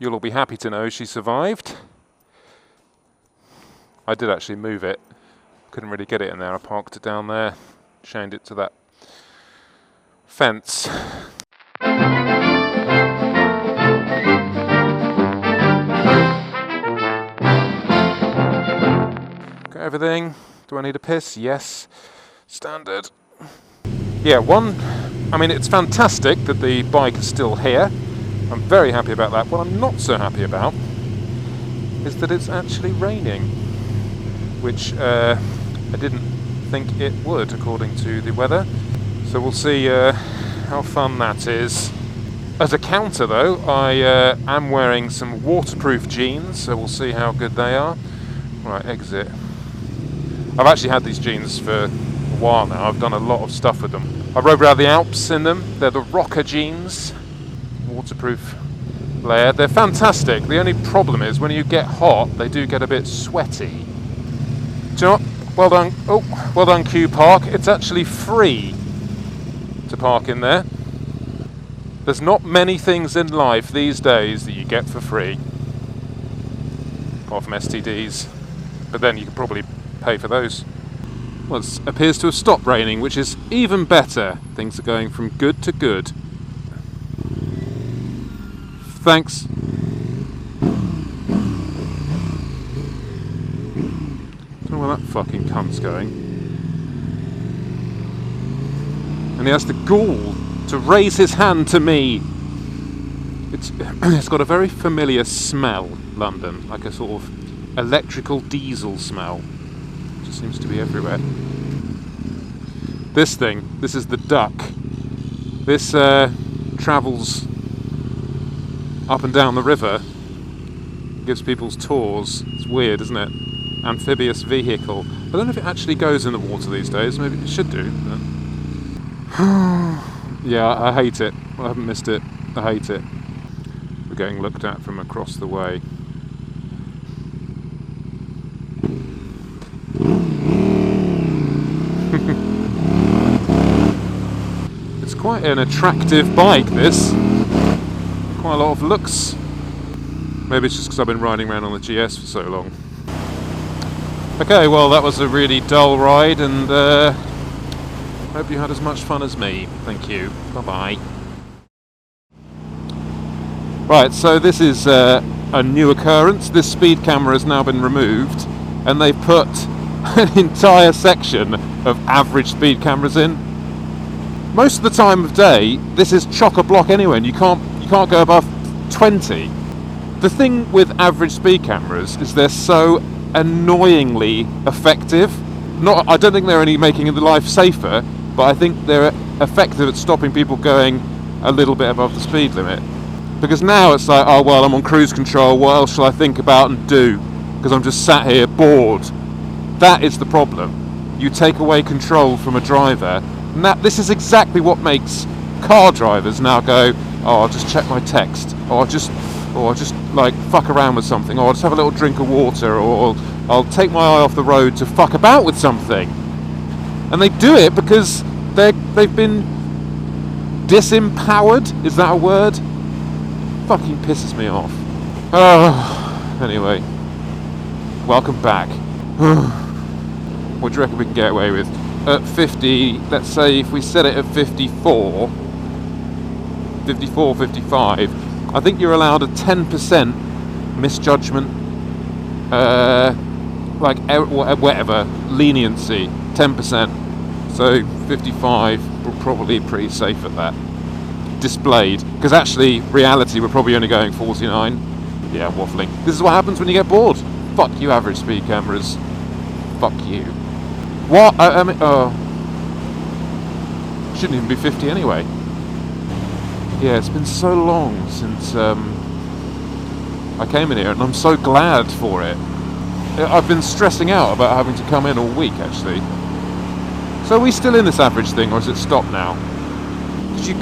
You'll all be happy to know she survived. I did actually move it. Couldn't really get it in there. I parked it down there, chained it to that fence. Got everything. Do I need a piss? Yes. Standard. Yeah, I mean, it's fantastic that the bike is still here. I'm very happy about that. What I'm not so happy about is that it's actually raining, which I didn't think it would, according to the weather. So we'll see how fun that is. As a counter, though, I am wearing some waterproof jeans, so we'll see how good they are. Right, exit. I've actually had these jeans for a while now. I've done a lot of stuff with them. I rode around the Alps in them. They're the rocker jeans. Waterproof layer. They're fantastic. The only problem is when you get hot, they do get a bit sweaty. Do you know what? Well done. Oh, well done, Q Park. It's actually free to park in there. There's not many things in life these days that you get for free, apart from STDs. But then you could probably pay for those. Well, it appears to have stopped raining, which is even better. Things are going from good to good. Thanks. Don't know where that fucking cunt's going. And he has the gall to raise his hand to me. It's got a very familiar smell, London, like a sort of electrical diesel smell. It just seems to be everywhere. This is the duck. This travels up and down the river, gives people's tours. It's weird, isn't it? Amphibious vehicle. I don't know if it actually goes in the water these days. Maybe it should do. But yeah, I hate it. I haven't missed it. I hate it. We're getting looked at from across the way. It's quite an attractive bike, this. Quite a lot of looks. Maybe it's just because I've been riding around on the GS for so long. Okay, well that was a really dull ride, and hope you had as much fun as me. Thank you. Bye bye. Right, so this is a new occurrence. This speed camera has now been removed, and they've put an entire section of average speed cameras in. Most of the time of day, this is chock-a-block anyway, and you can't go above 20. The thing with average speed cameras is they're so annoyingly effective. I don't think they're only making the life safer, but I think they're effective at stopping people going a little bit above the speed limit. Because now it's like, oh well, I'm on cruise control, what else shall I think about and do? Because I'm just sat here bored. That is the problem. You take away control from a driver, and this is exactly what makes car drivers now go, oh, I'll just check my text, or I'll just like fuck around with something, or I'll just have a little drink of water, or I'll take my eye off the road to fuck about with something. And they do it because they've been disempowered. Is that a word? Fucking pisses me off. Oh, anyway, welcome back. What do you reckon we can get away with? At 50, let's say if we set it at 54, 55, I think you're allowed a 10% misjudgment, whatever, leniency, 10%. So 55, we're probably pretty safe at that. Displayed, because actually, reality, we're probably only going 49. Yeah, waffling. This is what happens when you get bored. Fuck you, average speed cameras. Fuck you. What? I mean, shouldn't even be 50 anyway. Yeah, it's been so long since I came in here, and I'm so glad for it. I've been stressing out about having to come in all week, actually. So are we still in this average thing, or has it stopped now? Because you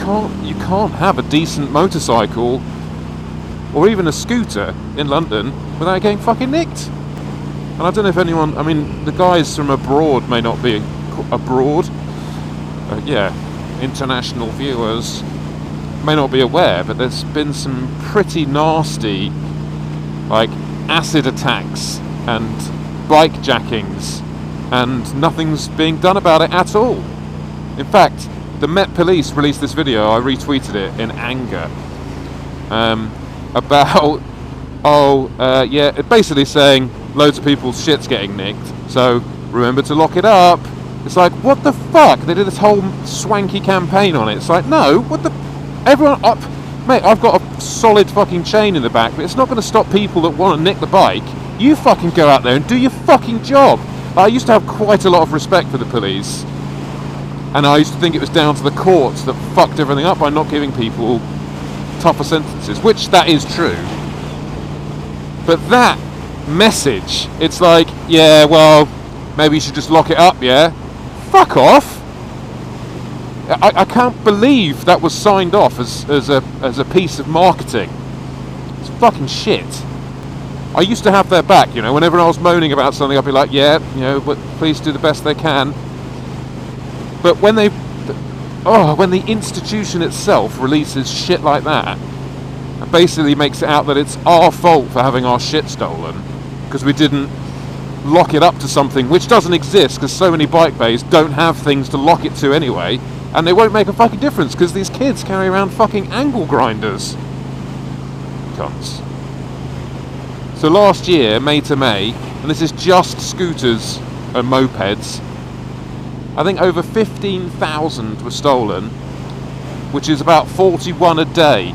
can't have a decent motorcycle or even a scooter in London without getting fucking nicked. And I don't know if anyone, I mean, the guys from abroad may not be abroad. Yeah, international viewers. may not be aware, but there's been some pretty nasty, like, acid attacks and bike jackings, and nothing's being done about it at all. In fact, the Met Police released this video, I retweeted it in anger, about, basically saying loads of people's shit's getting nicked, so remember to lock it up. It's like, what the fuck? They did this whole swanky campaign on it. It's like, no, what the... Everyone up... Mate, I've got a solid fucking chain in the back, but it's not going to stop people that want to nick the bike. You fucking go out there and do your fucking job. I used to have quite a lot of respect for the police, and I used to think it was down to the courts that fucked everything up by not giving people tougher sentences, which that is true. But that message, it's like, yeah, well, maybe you should just lock it up, yeah? Fuck off! I can't believe that was signed off as a piece of marketing. It's fucking shit. I used to have their back, you know, whenever I was moaning about something, I'd be like, yeah, you know, but please do the best they can. But when when the institution itself releases shit like that, and basically makes it out that it's our fault for having our shit stolen, because we didn't lock it up to something which doesn't exist, because so many bike bays don't have things to lock it to anyway, and they won't make a fucking difference because these kids carry around fucking angle grinders. Cunts. So last year, May to May, and this is just scooters and mopeds, I think over 15,000 were stolen, which is about 41 a day.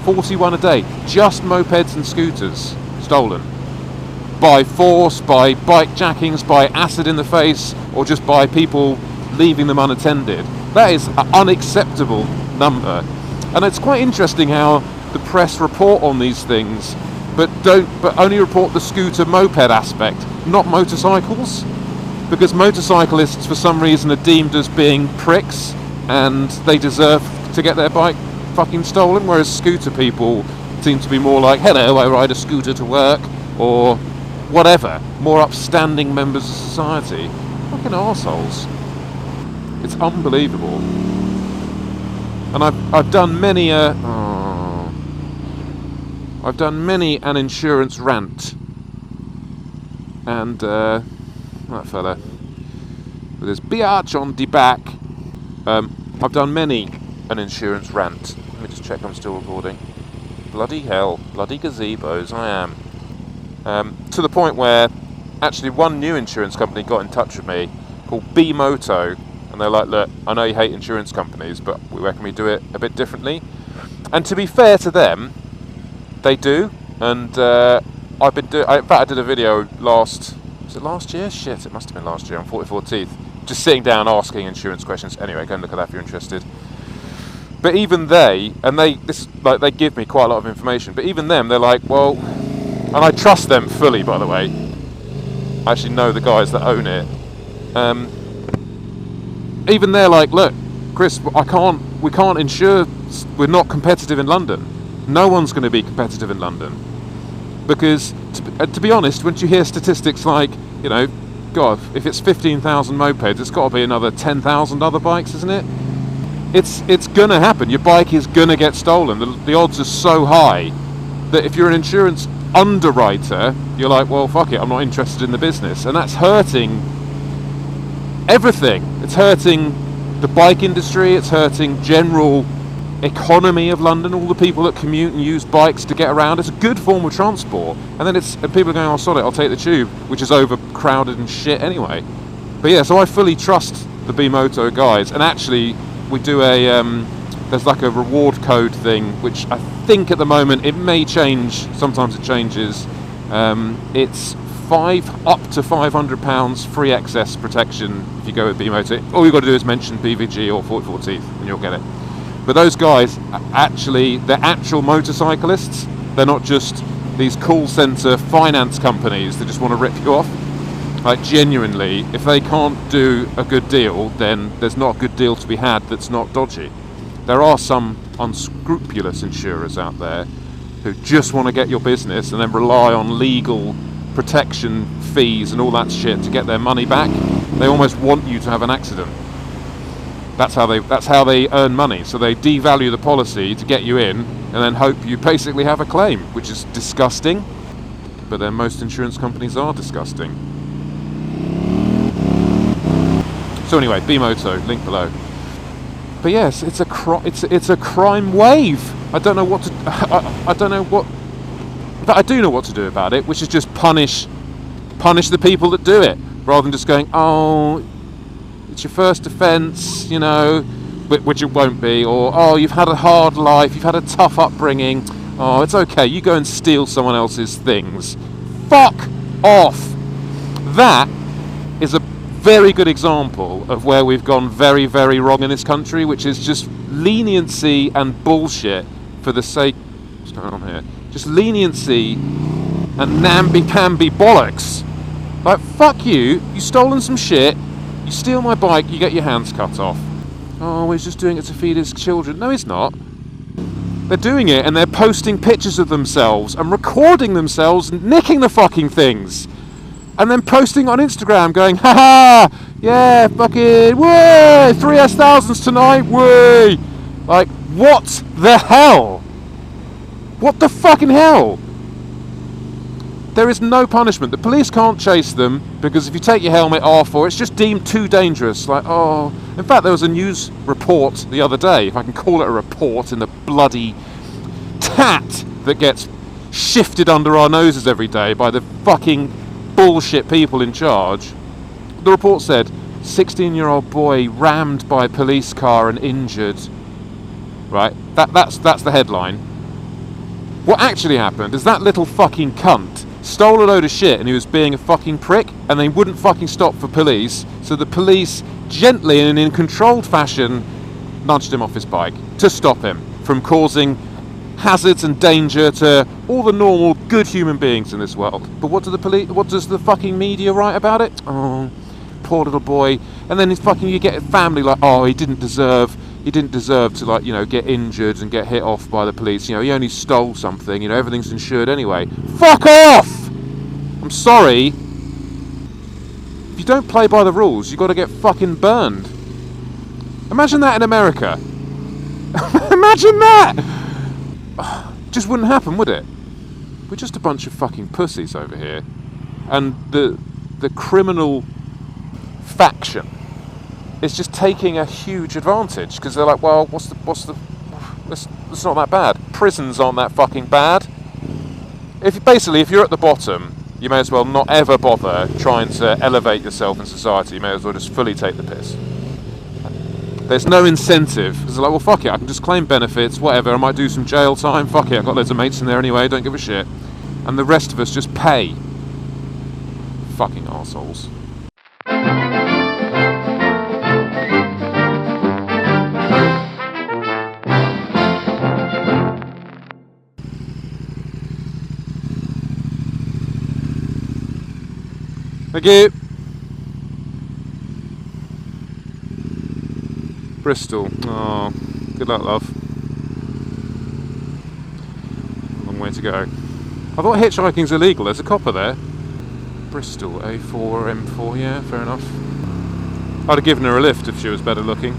41 a day. Just mopeds and scooters stolen. By force, by bike jackings, by acid in the face, or just by people leaving them unattended. That is an unacceptable number. And it's quite interesting how the press report on these things, but only report the scooter moped aspect, not motorcycles. Because motorcyclists for some reason are deemed as being pricks and they deserve to get their bike fucking stolen, whereas scooter people seem to be more like, hello, I ride a scooter to work, or whatever, more upstanding members of society. Fucking arseholes. It's unbelievable. And I've done many I've done many an insurance rant, and that fella with his biatch on the back. I've done many an insurance rant. Let me just check I'm still recording. Bloody hell, bloody gazebos, I am. To the point where actually one new insurance company got in touch with me called B-Moto, and they're like, look, I know you hate insurance companies, but we reckon we do it a bit differently. And to be fair to them, they do. And I've been doing. In fact, I did a video last year? Shit, it must have been last year on 44 Teeth. Just sitting down asking insurance questions. Anyway, go and look at that if you're interested. But even they give me quite a lot of information. But even them, they're like, well, and I trust them fully, by the way. I actually know the guys that own it. Even they're like, look, Chris, we can't insure, we're not competitive in London. No one's going to be competitive in London. Because, to be honest, once you hear statistics like, you know, God, if it's 15,000 mopeds, it's got to be another 10,000 other bikes, isn't it? It's going to happen. Your bike is going to get stolen. The odds are so high that if you're an insurance underwriter, you're like, well, fuck it, I'm not interested in the business. And that's hurting everything. It's hurting the bike industry, it's hurting general economy of London, all the people that commute and use bikes to get around. It's a good form of transport. And then people are going, oh, sod it, I'll take the tube, which is overcrowded and shit anyway. But yeah, so I fully trust the B-Moto guys. And actually, we do there's like a reward code thing, which I think at the moment, it may change, sometimes it changes. It's up to £500 free excess protection if you go with B-Moto. All you've got to do is mention BVG or 44 Teeth and you'll get it. But those guys, actually, they're actual motorcyclists. They're not just these call centre finance companies that just want to rip you off. Like, genuinely, if they can't do a good deal, then there's not a good deal to be had that's not dodgy. There are some unscrupulous insurers out there who just want to get your business and then rely on legal protection fees and all that shit to get their money back. They almost want you to have an accident. That's how they earn money. So they devalue the policy to get you in, and then hope you basically have a claim, which is disgusting. But then most insurance companies are disgusting. So anyway, Bimoto, link below. But yes, it's a crime wave. I don't know what to. I don't know what. But I do know what to do about it, which is just punish the people that do it, rather than just going, oh, it's your first offence, you know, which it won't be, or oh, you've had a hard life, you've had a tough upbringing. Oh, it's okay. You go and steal someone else's things. Fuck off. That is a very good example of where we've gone very, very wrong in this country, which is just leniency and bullshit for the sake. What's going on here? Just leniency and namby-pamby bollocks. Like, fuck you. You've stolen some shit. You steal my bike, you get your hands cut off. Oh, he's just doing it to feed his children. No, he's not. They're doing it and they're posting pictures of themselves and recording themselves and nicking the fucking things. And then posting on Instagram going, haha, yeah, fucking, way, 3S1000s tonight, way. Like, what the hell? What the fucking hell? There is no punishment. The police can't chase them because if you take your helmet off, or it's just deemed too dangerous. Like, oh, in fact, there was a news report the other day, if I can call it a report, in the bloody tat that gets shifted under our noses every day by the fucking bullshit people in charge. The report said 16-year-old boy rammed by police car and injured. Right? That's the headline. What actually happened is that little fucking cunt stole a load of shit and he was being a fucking prick, and they wouldn't fucking stop for police, so the police gently and in controlled fashion nudged him off his bike to stop him from causing hazards and danger to all the normal good human beings in this world. But what does the fucking media write about it? Oh, poor little boy. And then you get a family like, oh, he didn't deserve to, like, you know, get injured and get hit off by the police. You know, he only stole something. You know, everything's insured anyway. Fuck off! I'm sorry. If you don't play by the rules, you've got to get fucking burned. Imagine that in America. Imagine that! Just wouldn't happen, would it? We're just a bunch of fucking pussies over here. And the criminal faction is just taking a huge advantage, because they're like, well, it's not that bad. Prisons aren't that fucking bad. If you're at the bottom, you may as well not ever bother trying to elevate yourself in society. You may as well just fully take the piss. There's no incentive, because they're like, well, fuck it, I can just claim benefits, whatever, I might do some jail time, fuck it, I've got loads of mates in there anyway, don't give a shit. And the rest of us just pay. Fucking arseholes. Thank you. Bristol. Oh, good luck, love. Long way to go. I thought hitchhiking's illegal. There's a copper there. Bristol, A4 or M4. Yeah, fair enough. I'd have given her a lift if she was better looking.